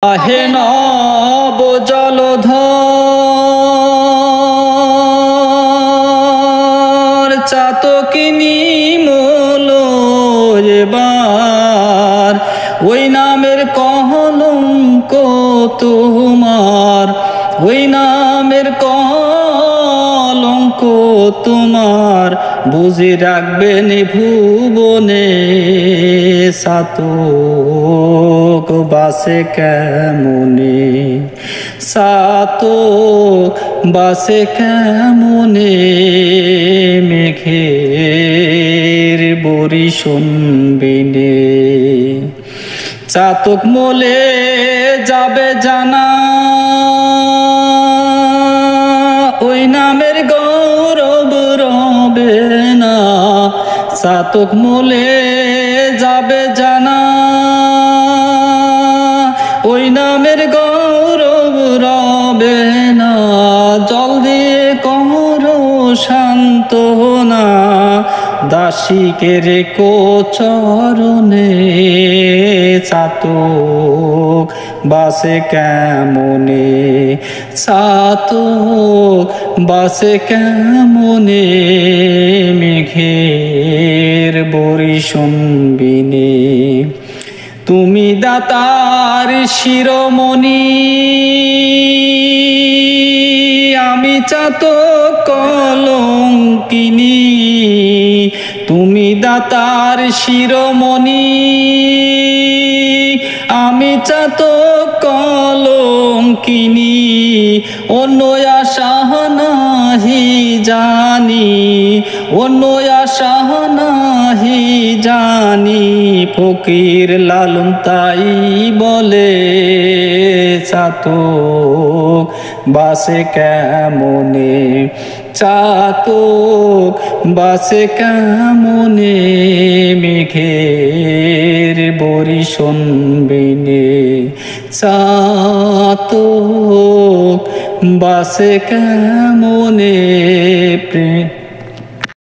আহে নব জলধর চাতকিনী মোল এবার ওই নামের কলঙ্ক তোমার, ওই নামের কলঙ্ক তোমার বুঝি রাখবেন ভুবনে। সাতক বাসে কেমনে, সাতক বাসে কেমনে মেঘের বরিশন বিনে। চাতক মোলে যাবে জানা ওই নামের গৌরব রবে না। চাতক মোলে যাবে জানা ওই নামের গৌরব রবে না। জল দিয়ে কমর শান্ত না দাসীকে রেখো চরণে। চাতক বাসে কেমনে, চাতক বাসে কেমনে মেঘের বরিশন বিনে। তুমি দাতার শিরোমণি আমি চাতক কলঙ্কিনী। তুমি দাতার শিরোমণি আমি চাতক কলঙ্কিনী। অন্য আশা নাহি জানি, অন্য আশা নাহি জানি ফকির লালন তাই বলে। চাতক বাসে কেমনে, চাতক বাসে কেমনে মেঘের বরিশন বিনে। চাতক বাসে কেমনে প্রেম।